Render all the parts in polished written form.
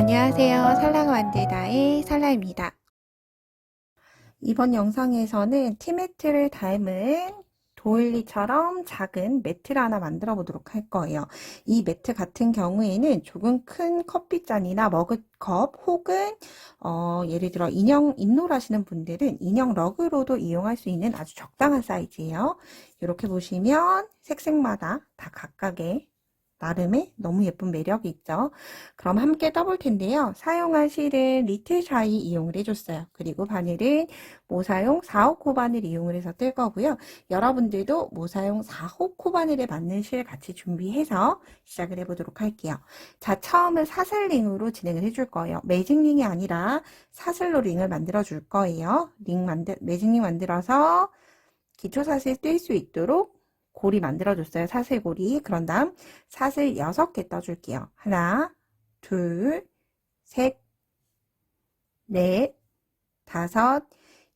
안녕하세요. 살라가 만들다의 살라입니다. 이번 영상에서는 티매트를 닮은 도일리처럼 작은 매트를 하나 만들어 보도록 할 거예요. 이 매트 같은 경우에는 조금 큰 커피잔이나 머그컵 혹은 예를 들어 인형 인롤 하시는 분들은 인형 러그로도 이용할 수 있는 아주 적당한 사이즈예요. 이렇게 보시면 색색마다 다 각각의 나름의 너무 예쁜 매력이 있죠. 그럼 함께 떠볼 텐데요. 사용한 실은 리틀 샤이 이용을 해줬어요. 그리고 바늘은 모사용 4호 코 바늘 이용을 해서 뜰 거고요. 여러분들도 모사용 4호 코 바늘에 맞는 실 같이 준비해서 시작을 해보도록 할게요. 자, 처음은 사슬링으로 진행을 해줄 거예요. 매직링이 아니라 사슬로 링을 만들어 줄 거예요. 매직링 만들어서 기초사슬 뜰 수 있도록 고리 만들어줬어요. 사슬고리. 그런 다음 사슬 6개 떠줄게요. 하나, 둘, 셋, 넷, 다섯,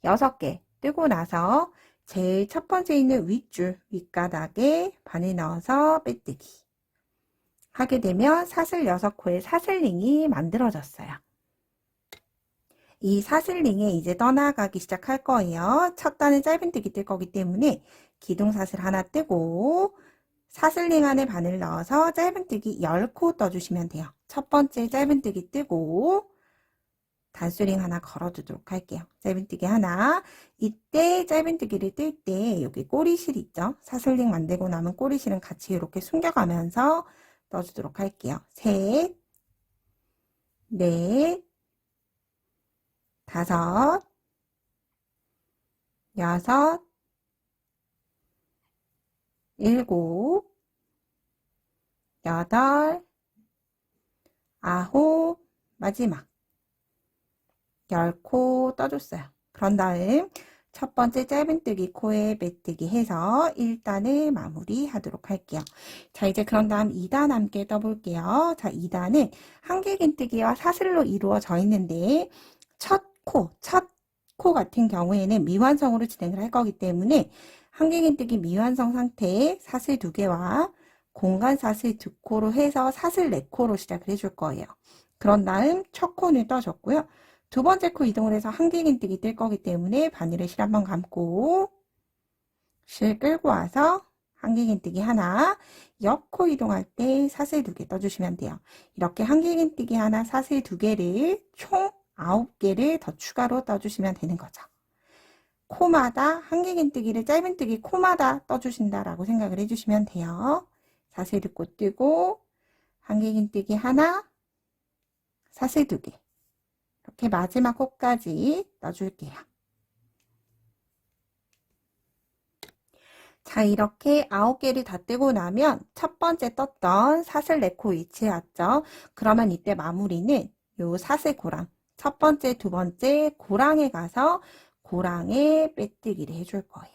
6개 뜨고 나서 제일 첫 번째 있는 윗줄, 윗가닥에 바늘 넣어서 빼뜨기. 하게 되면 사슬 6코의 사슬링이 만들어졌어요. 이 사슬링에 이제 떠나가기 시작할 거예요. 첫 단은 짧은뜨기 뜰 거기 때문에 기둥사슬 하나 뜨고 사슬링 안에 바늘 넣어서 짧은뜨기 10코 떠주시면 돼요. 첫 번째 짧은뜨기 뜨고 단수링 하나 걸어두도록 할게요. 짧은뜨기 하나. 이때 짧은뜨기를 뜰 때 여기 꼬리실 있죠? 사슬링 만들고 남은 꼬리실은 같이 이렇게 숨겨가면서 떠주도록 할게요. 셋, 넷, 다섯, 여섯, 일곱, 여덟, 아홉, 마지막 10코 떠줬어요. 그런 다음 첫 번째 짧은뜨기 코에 매뜨기 해서 1단을 마무리하도록 할게요. 자, 이제 그런 다음 2단 함께 떠볼게요. 자, 2단은 한길긴뜨기와 사슬로 이루어져 있는데 첫 코 같은 경우에는 미완성으로 진행을 할 거기 때문에 한길긴뜨기 미완성 상태에 사슬 2개와 공간 사슬 2코로 해서 사슬 4코로 시작을 해줄 거예요. 그런 다음 첫 코는 떠줬고요. 두 번째 코 이동을 해서 한길긴뜨기 뜰 거기 때문에 바늘에 실 한번 감고 실 끌고 와서 한길긴뜨기 하나, 옆코 이동할 때 사슬 2개 떠주시면 돼요. 이렇게 한길긴뜨기 하나, 사슬 2개를 총 9개를 더 추가로 떠주시면 되는 거죠. 코마다 한길긴뜨기를 짧은뜨기 코마다 떠주신다라고 생각을 해주시면 돼요. 사슬 2코 뜨고 한길긴뜨기 하나, 사슬 2개 이렇게 마지막 코까지 넣어줄게요. 자, 이렇게 9개를 다 뜨고 나면 첫 번째 떴던 사슬 4코 위치에 왔죠. 그러면 이때 마무리는 요 사슬 고랑, 첫 번째, 두 번째 고랑에 가서 고랑에 빼뜨기를 해줄 거예요.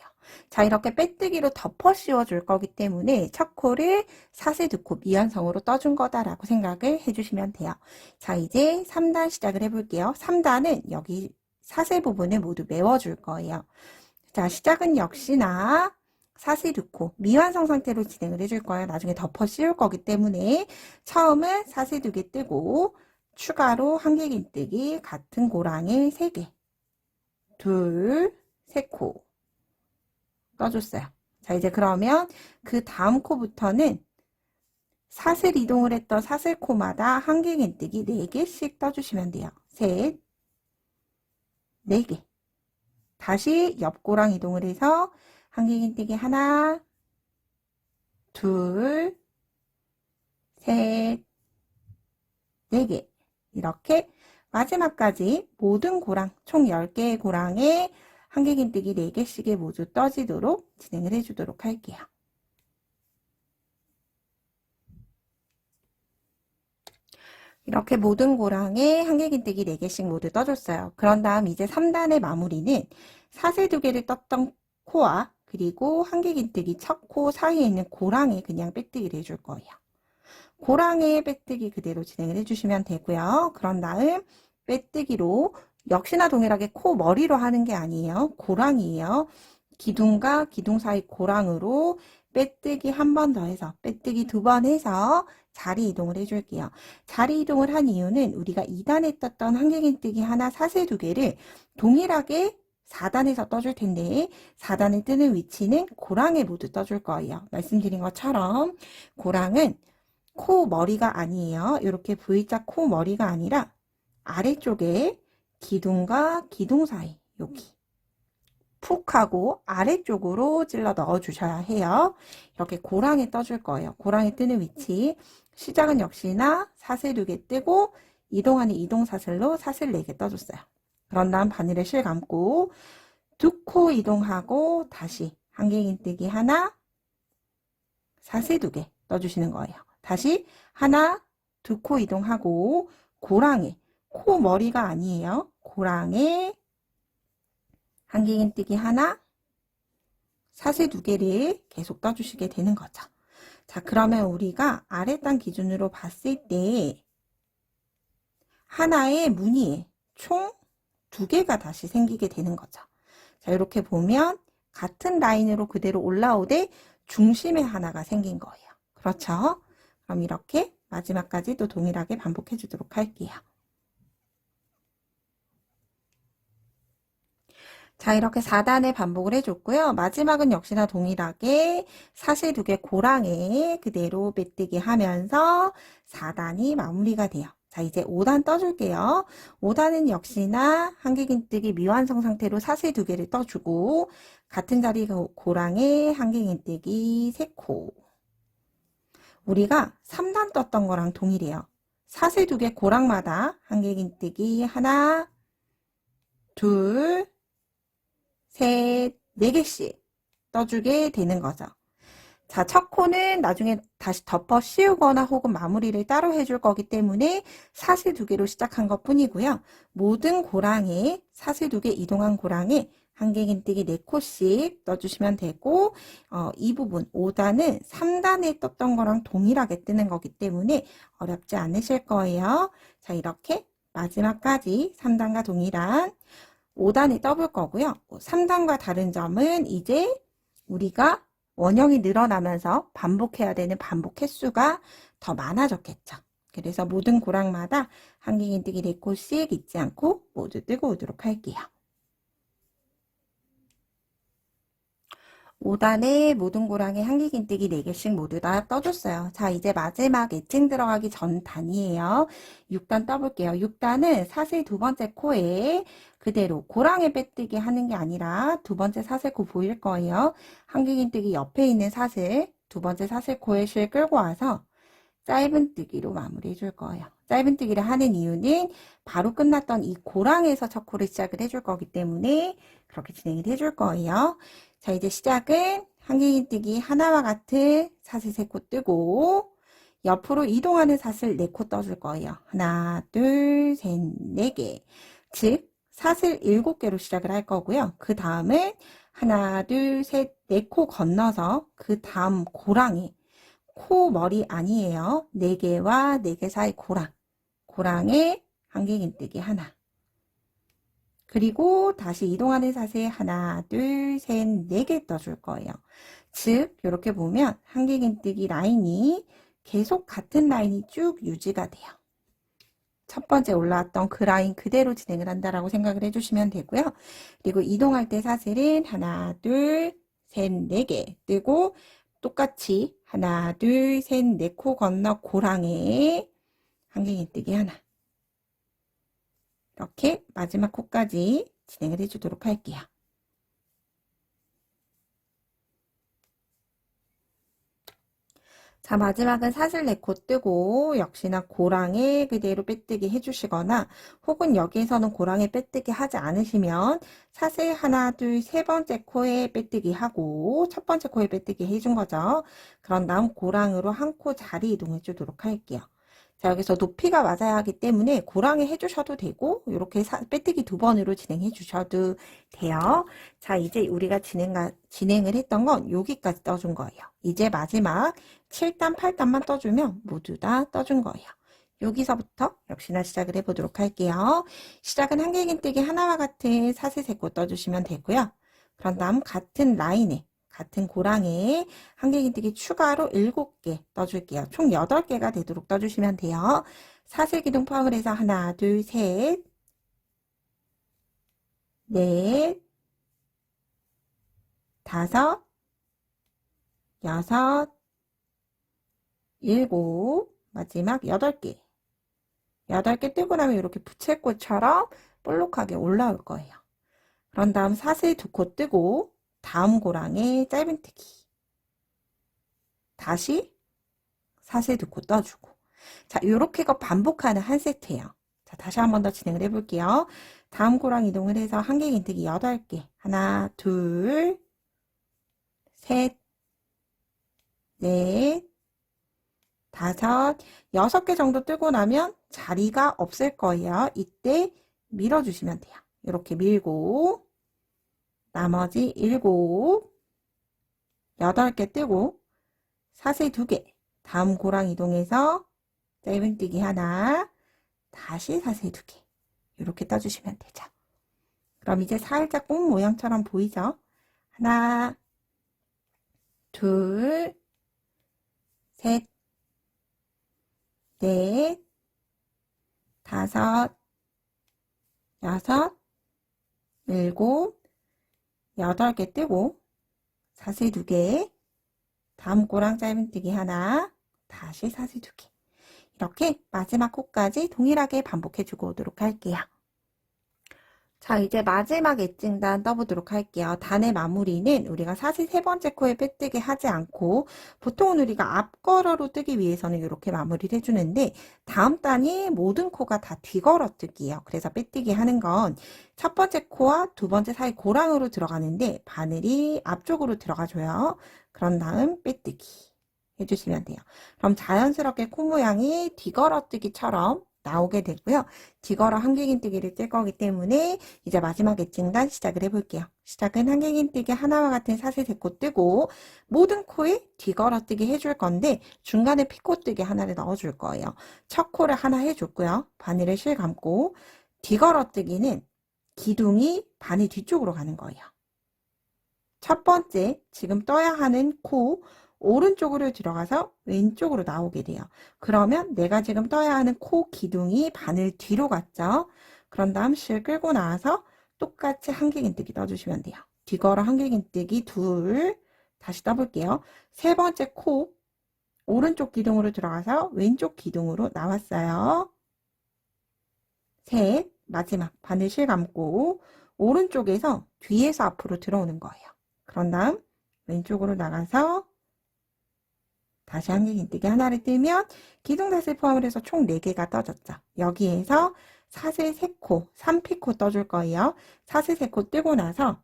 자, 이렇게 빼뜨기로 덮어 씌워 줄 거기 때문에 첫 코를 사슬 2코 미완성으로 떠준 거다라고 생각을 해주시면 돼요. 자, 이제 3단 시작을 해볼게요. 3단은 여기 사슬 부분을 모두 메워줄 거예요. 자, 시작은 역시나 사슬 2코 미완성 상태로 진행을 해줄 거예요. 나중에 덮어 씌울 거기 때문에 처음은 사슬 2개 뜨고 추가로 한길긴뜨기 같은 고랑에 3개 둘, 3코 떠줬어요. 자, 이제 그러면 그 다음 코부터는 사슬 이동을 했던 사슬 코마다 한길긴뜨기 4개씩 떠주시면 돼요. 셋, 4개. 다시 옆코랑 이동을 해서 한길긴뜨기 하나, 둘, 셋, 4개. 이렇게 마지막까지 모든 고랑, 총 10개의 고랑에 한길긴뜨기 4개씩의 모두 떠지도록 진행을 해주도록 할게요. 이렇게 모든 고랑에 한길긴뜨기 4개씩 모두 떠줬어요. 그런 다음 이제 3단의 마무리는 사슬 2개를 떴던 코와 그리고 한길긴뜨기 첫 코 사이에 있는 고랑에 그냥 빼뜨기를 해줄 거예요. 고랑에 빼뜨기 그대로 진행을 해주시면 되고요. 그런 다음 빼뜨기로 역시나 동일하게 코 머리로 하는 게 아니에요. 고랑이에요. 기둥과 기둥 사이 고랑으로 빼뜨기 한 번 더 해서 빼뜨기 2번 해서 자리 이동을 해줄게요. 자리 이동을 한 이유는 우리가 2단에 떴던 한길긴뜨기 하나, 사슬 2개를 동일하게 4단에서 떠줄 텐데 4단에 뜨는 위치는 고랑에 모두 떠줄 거예요. 말씀드린 것처럼 고랑은 코 머리가 아니에요. 이렇게 V자 코 머리가 아니라 아래쪽에 기둥과 기둥 사이 여기 푹 하고 아래쪽으로 찔러 넣어 주셔야 해요. 이렇게 고랑에 떠줄 거예요. 고랑에 뜨는 위치 시작은 역시나 사슬 2개 뜨고 이동하는 이동사슬로 사슬 4개 떠줬어요. 그런 다음 바늘에 실 감고 2코 이동하고 다시 한길긴뜨기 하나, 사슬 2개 떠주시는 거예요. 다시 하나, 2코 이동하고 고랑에, 코 머리가 아니에요. 고랑에 한길긴뜨기 하나, 사슬 2개를 계속 떠주시게 되는 거죠. 자, 그러면 우리가 아랫단 기준으로 봤을 때 하나의 무늬에 총 2개가 다시 생기게 되는 거죠. 자, 이렇게 보면 같은 라인으로 그대로 올라오되 중심에 하나가 생긴 거예요. 그렇죠? 그럼 이렇게 마지막까지 또 동일하게 반복해 주도록 할게요. 자, 이렇게 4단을 반복을 해줬고요. 마지막은 역시나 동일하게 사슬 2개 고랑에 그대로 빼뜨기 하면서 4단이 마무리가 돼요. 자, 이제 5단 떠줄게요. 5단은 역시나 한길긴뜨기 미완성 상태로 사슬 2개를 떠주고 같은 자리 고랑에 한길긴뜨기 3코. 우리가 3단 떴던 거랑 동일해요. 사슬 2개 고랑마다 한길긴뜨기 하나, 둘, 셋, 4개씩 떠주게 되는 거죠. 자, 첫 코는 나중에 다시 덮어 씌우거나 혹은 마무리를 따로 해줄 거기 때문에 사슬 2개로 시작한 것 뿐이고요. 모든 고랑에 사슬 2개 이동한 고랑에 한길긴뜨기 4코씩 떠주시면 되고 이 부분 5단은 3단에 떴던 거랑 동일하게 뜨는 거기 때문에 어렵지 않으실 거예요. 자, 이렇게 마지막까지 3단과 동일한 5단에 떠볼 거고요. 3단과 다른 점은 이제 우리가 원형이 늘어나면서 반복해야 되는 반복 횟수가 더 많아졌겠죠. 그래서 모든 고랑마다 한길긴뜨기 4코씩 잊지 않고 모두 뜨고 오도록 할게요. 5단에 모든 고랑에 한길긴뜨기 4개씩 모두 다 떠줬어요. 자, 이제 마지막 엣징 들어가기 전 단이에요. 6단 떠볼게요. 6단은 사슬 2번째 코에 그대로 고랑에 빼뜨기 하는 게 아니라 2번째 사슬코 보일 거예요. 한길긴뜨기 옆에 있는 사슬 2번째 사슬코에 실 끌고 와서 짧은 뜨기로 마무리해 줄 거예요. 짧은 뜨기를 하는 이유는 바로 끝났던 이 고랑에서 첫 코를 시작을 해줄 거기 때문에 그렇게 진행을 해줄 거예요. 자, 이제 시작은 한길긴뜨기 하나와 같은 사슬 3코 뜨고 옆으로 이동하는 사슬 4코 떠줄 거예요. 하나, 둘, 셋, 4개. 즉 사슬 7개로 시작을 할 거고요. 그 다음은 하나, 둘, 셋, 4코 건너서 그 다음 고랑에 코 머리 아니에요. 4개와 4개 사이 고랑에 한길긴뜨기 하나. 그리고 다시 이동하는 사슬 하나, 둘, 셋, 4개 떠줄 거예요. 즉 이렇게 보면 한길긴뜨기 라인이 계속 같은 라인이 쭉 유지가 돼요. 첫 번째 올라왔던 그 라인 그대로 진행을 한다라고 생각을 해주시면 되고요. 그리고 이동할 때 사슬은 하나, 둘, 셋, 4개 뜨고 똑같이 하나, 둘, 셋, 4코 건너 고랑에 한길긴뜨기 하나. 이렇게 마지막 코까지 진행을 해주도록 할게요. 자, 마지막은 사슬 4코 뜨고 역시나 고랑에 그대로 빼뜨기 해주시거나 혹은 여기에서는 고랑에 빼뜨기 하지 않으시면 사슬 하나, 둘, 세 번째 코에 빼뜨기 하고 첫 번째 코에 빼뜨기 해준 거죠. 그런 다음 고랑으로 한 코 자리 이동해 주도록 할게요. 자, 여기서 높이가 맞아야 하기 때문에 고랑에 해주셔도 되고 이렇게 빼뜨기 2번으로 진행해 주셔도 돼요. 자, 이제 우리가 진행을 했던 건 여기까지 떠준 거예요. 이제 마지막 7단, 8단만 떠주면 모두 다 떠준 거예요. 여기서부터 역시나 시작을 해보도록 할게요. 시작은 한길긴뜨기 하나와 같은 사슬 3코 떠주시면 되고요. 그런 다음 같은 라인에 같은 고랑에 한길긴뜨기 추가로 7개 떠줄게요. 총 8개가 되도록 떠주시면 돼요. 사슬기둥 포함을 해서 하나, 둘, 셋, 넷, 다섯, 여섯, 일곱, 마지막 8개. 8개 뜨고 나면 이렇게 부채꽃처럼 볼록하게 올라올 거예요. 그런 다음 사슬 2코 뜨고 다음 고랑에 짧은뜨기. 다시 사슬 2코 떠주고. 자, 이렇게가 반복하는 한 세트예요. 자, 다시 한 번 더 진행을 해볼게요. 다음 고랑 이동을 해서 한길긴뜨기 8개. 하나, 둘, 셋, 넷, 다섯, 6개 정도 뜨고 나면 자리가 없을 거예요. 이때 밀어주시면 돼요. 이렇게 밀고 나머지 7, 8개 뜨고 사슬 2개, 다음 고랑 이동해서 짧은뜨기 하나, 다시 사슬 2개 이렇게 떠주시면 되죠. 그럼 이제 살짝 꽃 모양처럼 보이죠? 하나, 둘, 셋, 넷, 다섯, 여섯, 일곱, 8개 뜨고 사슬 2개, 다음 고랑 짧은뜨기 하나, 다시 사슬 2개. 이렇게 마지막 코까지 동일하게 반복해주고 오도록 할게요. 자, 이제 마지막 엣징단 떠보도록 할게요. 단의 마무리는 우리가 사슬 3번째 코에 빼뜨기 하지 않고 보통은 우리가 앞걸어로 뜨기 위해서는 이렇게 마무리를 해주는데 다음 단이 모든 코가 다 뒤걸어뜨기예요. 그래서 빼뜨기 하는 건 첫 번째 코와 두 번째 사이 고랑으로 들어가는데 바늘이 앞쪽으로 들어가줘요. 그런 다음 빼뜨기 해주시면 돼요. 그럼 자연스럽게 코 모양이 뒤걸어뜨기처럼 나오게 되고요. 뒤걸어 한길긴뜨기를 뜰 거기 때문에 이제 마지막 엣징단 시작을 해볼게요. 시작은 한길긴뜨기 하나와 같은 사슬 3코 뜨고 모든 코에 뒤걸어뜨기 해줄 건데 중간에 피코뜨기 하나를 넣어줄 거예요. 첫 코를 하나 해줬고요. 바늘을 실감고 뒤걸어뜨기는 기둥이 바늘 뒤쪽으로 가는 거예요. 첫 번째 지금 떠야 하는 코 오른쪽으로 들어가서 왼쪽으로 나오게 돼요. 그러면 내가 지금 떠야 하는 코 기둥이 바늘 뒤로 갔죠. 그런 다음 실 끌고 나와서 똑같이 한길긴뜨기 떠주시면 돼요. 뒤걸어 한길긴뜨기 둘, 다시 떠볼게요. 세 번째 코 오른쪽 기둥으로 들어가서 왼쪽 기둥으로 나왔어요. 셋, 마지막 바늘 실 감고 오른쪽에서 뒤에서 앞으로 들어오는 거예요. 그런 다음 왼쪽으로 나가서 다시 한길긴뜨기 하나를 뜨면 기둥사슬 포함을 해서 총 4개가 떠졌죠. 여기에서 사슬 3코, 3피코 떠줄 거예요. 사슬 3코 뜨고 나서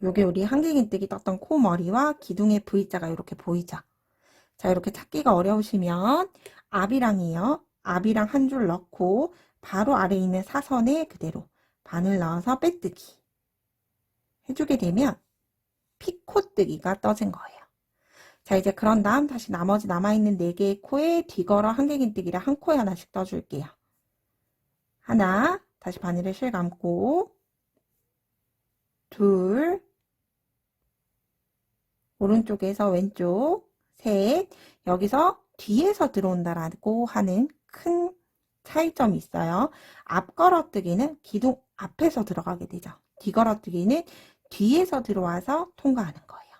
요게 우리 한길긴뜨기 떴던 코 머리와 기둥의 V자가 이렇게 보이죠. 자, 이렇게 찾기가 어려우시면 앞이랑이요. 앞이랑 한 줄 넣고 바로 아래에 있는 사선에 그대로 바늘 넣어서 빼뜨기 해주게 되면 피코뜨기가 떠진 거예요. 자, 이제 그런 다음 다시 나머지 남아있는 4개의 코에 뒤걸어 한길긴뜨기를 한 코에 하나씩 떠줄게요. 하나, 다시 바늘을 실 감고 둘, 오른쪽에서 왼쪽 셋, 여기서 뒤에서 들어온다라고 하는 큰 차이점이 있어요. 앞걸어뜨기는 기둥 앞에서 들어가게 되죠. 뒤걸어뜨기는 뒤에서 들어와서 통과하는 거예요.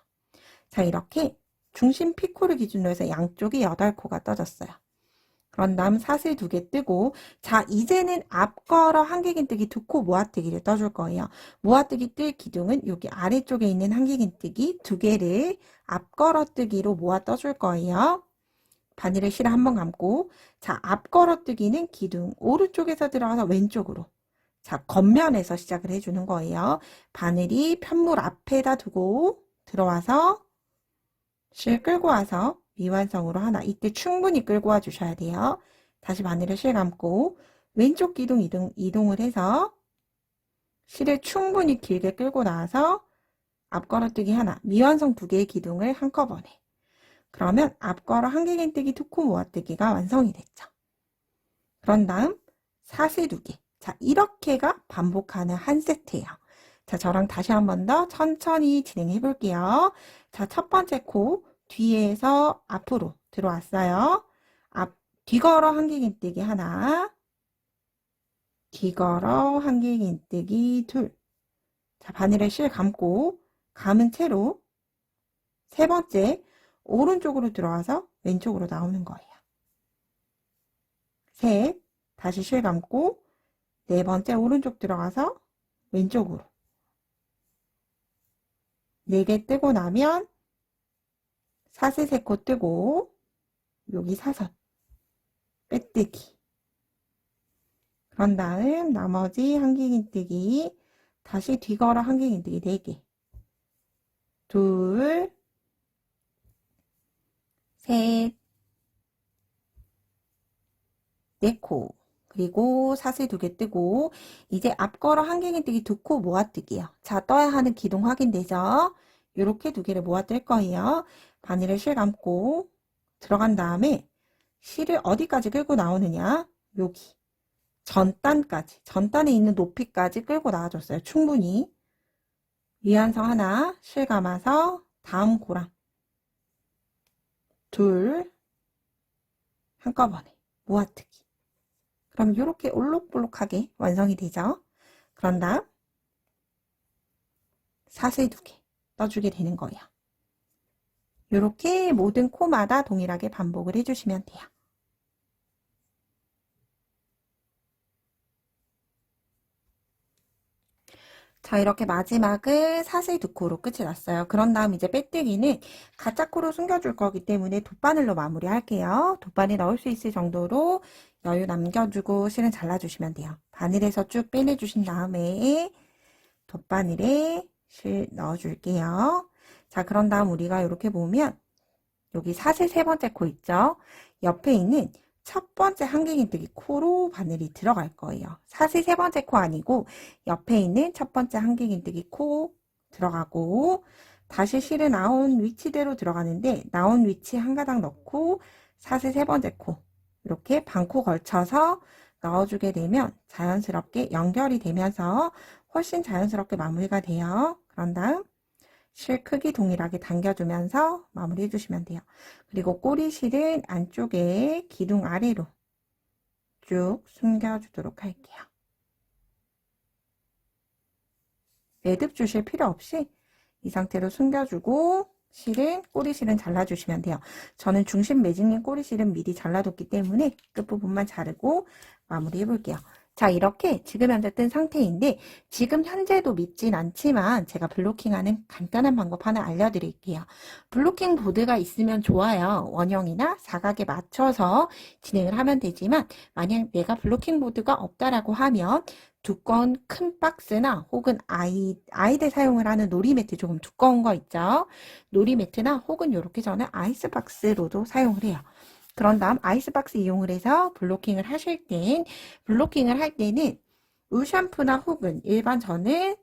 자, 이렇게 중심 피코를 기준으로 해서 양쪽이 8코가 떠졌어요. 그런 다음 사슬 2개 뜨고 자, 이제는 앞걸어 한길긴뜨기 2코 모아뜨기를 떠줄 거예요. 모아뜨기 뜰 기둥은 여기 아래쪽에 있는 한길긴뜨기 2개를 앞걸어뜨기로 모아 떠줄 거예요. 바늘을 실어 한번 감고 자, 앞걸어뜨기는 기둥 오른쪽에서 들어가서 왼쪽으로 자, 겉면에서 시작을 해주는 거예요. 바늘이 편물 앞에다 두고 들어와서 실 끌고 와서 미완성으로 하나, 이때 충분히 끌고 와 주셔야 돼요. 다시 바늘을 실 감고 왼쪽 기둥 이동을 해서 실을 충분히 길게 끌고 나와서 앞걸어뜨기 하나, 미완성 2개의 기둥을 한꺼번에. 그러면 앞걸어 한길긴뜨기 2코 모아뜨기가 완성이 됐죠. 그런 다음 사슬 2개. 자, 이렇게가 반복하는 한 세트예요. 자, 저랑 다시 한 번 더 천천히 진행해 볼게요. 자, 첫 번째 코 뒤에서 앞으로 들어왔어요. 뒤걸어 한길긴뜨기 하나, 뒤걸어 한길긴뜨기 둘. 자, 바늘에 실 감고 감은 채로 세 번째 오른쪽으로 들어와서 왼쪽으로 나오는 거예요. 셋, 다시 실 감고 네 번째 오른쪽 들어가서 왼쪽으로 4개 뜨고 나면 사슬 3코 뜨고 여기 사선 빼뜨기. 그런 다음 나머지 한길긴뜨기 다시 뒤걸어 한길긴뜨기 4개. 둘, 셋, 4코. 그리고 사슬 2개 뜨고 이제 앞걸어 한길긴뜨기 2코 모아뜨기요. 자, 떠야 하는 기둥 확인되죠? 이렇게 2개를 모아뜰 거예요. 바늘에 실 감고 들어간 다음에 실을 어디까지 끌고 나오느냐? 여기 전단까지, 전단에 있는 높이까지 끌고 나와줬어요. 충분히. 위안서 하나 실 감아서 다음 고랑 둘 한꺼번에 모아뜨기. 그럼 이렇게 올록볼록하게 완성이 되죠. 그런 다음 사슬 2개 떠주게 되는 거예요. 이렇게 모든 코마다 동일하게 반복을 해주시면 돼요. 자, 이렇게 마지막을 사슬 2코로 끝이 났어요. 그런 다음 이제 빼뜨기는 가짜 코로 숨겨줄 거기 때문에 돗바늘로 마무리할게요. 돗바늘 넣을 수 있을 정도로 여유 남겨주고 실은 잘라주시면 돼요. 바늘에서 쭉 빼내주신 다음에 돗바늘에 실 넣어줄게요. 자, 그런 다음 우리가 이렇게 보면 여기 사슬 3번째 코 있죠? 옆에 있는 첫 번째 한길긴뜨기 코로 바늘이 들어갈 거예요. 사슬 3번째 코 아니고 옆에 있는 첫 번째 한길긴뜨기 코 들어가고 다시 실을 나온 위치대로 들어가는데 나온 위치 한 가닥 넣고 사슬 3번째 코 이렇게 반코 걸쳐서 넣어주게 되면 자연스럽게 연결이 되면서 훨씬 자연스럽게 마무리가 돼요. 그런 다음 실 크기 동일하게 당겨주면서 마무리 해주시면 돼요. 그리고 꼬리실은 안쪽에 기둥 아래로 쭉 숨겨주도록 할게요. 매듭 주실 필요 없이 이 상태로 숨겨주고 실은 꼬리실은 잘라주시면 돼요. 저는 중심 매직링 꼬리실은 미리 잘라뒀기 때문에 끝부분만 자르고 마무리 해볼게요. 자, 이렇게 지금 현재 뜬 상태인데 지금 현재도 믿진 않지만 제가 블로킹하는 간단한 방법 하나 알려드릴게요. 블로킹 보드가 있으면 좋아요. 원형이나 사각에 맞춰서 진행을 하면 되지만 만약 내가 블로킹 보드가 없다라고 하면 두꺼운 큰 박스나 혹은 아이들 사용을 하는 놀이매트 조금 두꺼운 거 있죠. 놀이매트나 혹은 이렇게 저는 아이스박스로도 사용을 해요. 그런 다음 아이스박스 이용을 해서 블로킹을 하실 땐 블로킹을 할 때는 울 샴푸나 혹은 일반 저는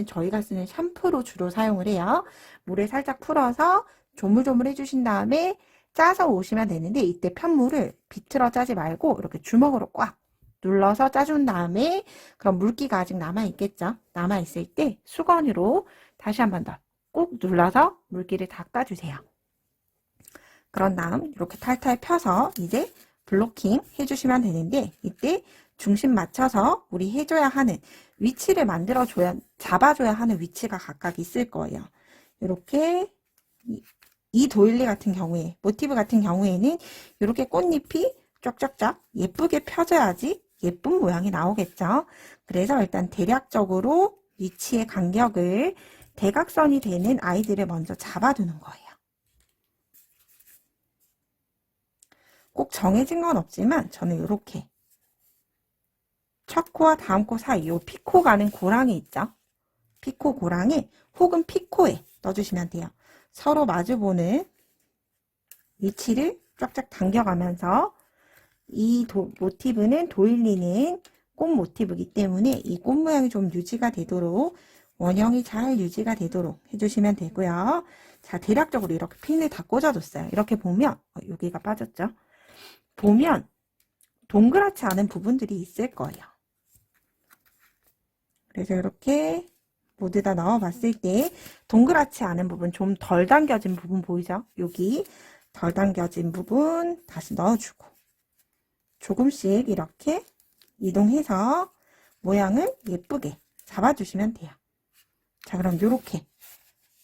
저희가 쓰는 샴푸로 주로 사용을 해요. 물에 살짝 풀어서 조물조물 해주신 다음에 짜서 오시면 되는데 이때 편물을 비틀어 짜지 말고 이렇게 주먹으로 꽉 눌러서 짜준 다음에 그럼 물기가 아직 남아있겠죠. 남아있을 때 수건으로 다시 한 번 더 꾹 눌러서 물기를 닦아주세요. 그런 다음 이렇게 탈탈 펴서 이제 블로킹 해주시면 되는데 이때 중심 맞춰서 우리 해줘야 하는 위치를 잡아줘야 하는 위치가 각각 있을 거예요. 이렇게 이 도일리 같은 경우에 모티브 같은 경우에는 이렇게 꽃잎이 쫙쫙쫙 예쁘게 펴져야지 예쁜 모양이 나오겠죠. 그래서 일단 대략적으로 위치의 간격을 대각선이 되는 아이들을 먼저 잡아두는 거예요. 꼭 정해진 건 없지만 저는 이렇게 첫 코와 다음 코 사이 요 피코 가는 고랑이 있죠. 피코 고랑에 혹은 피코에 넣어주시면 돼요. 서로 마주보는 위치를 쫙쫙 당겨가면서 이 모티브는 도일리는 꽃 모티브이기 때문에 이 꽃 모양이 좀 유지가 되도록 원형이 잘 유지가 되도록 해주시면 되고요. 자, 대략적으로 이렇게 핀을 다 꽂아줬어요. 이렇게 보면 여기가 빠졌죠. 보면 동그랗지 않은 부분들이 있을 거예요. 그래서 이렇게 모두 다 넣어봤을 때 동그랗지 않은 부분, 좀 덜 당겨진 부분 보이죠? 여기 덜 당겨진 부분 다시 넣어주고 조금씩 이렇게 이동해서 모양을 예쁘게 잡아주시면 돼요. 자, 그럼 이렇게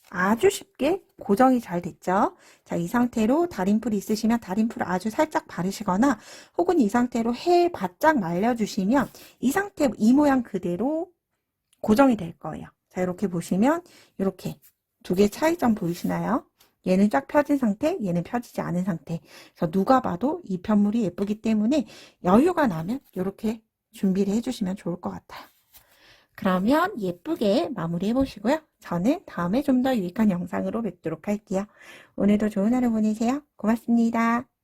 아주 쉽게 고정이 잘 됐죠? 자, 이 상태로 다림풀 있으시면 다림풀을 아주 살짝 바르시거나 혹은 이 상태로 해 바짝 말려주시면 이 상태, 이 모양 그대로 고정이 될 거예요. 자, 이렇게 보시면 이렇게 두 개 차이점 보이시나요? 얘는 쫙 펴진 상태, 얘는 펴지지 않은 상태. 그래서 누가 봐도 이 편물이 예쁘기 때문에 여유가 나면 이렇게 준비를 해주시면 좋을 것 같아요. 그러면 예쁘게 마무리해 보시고요. 저는 다음에 좀 더 유익한 영상으로 뵙도록 할게요. 오늘도 좋은 하루 보내세요. 고맙습니다.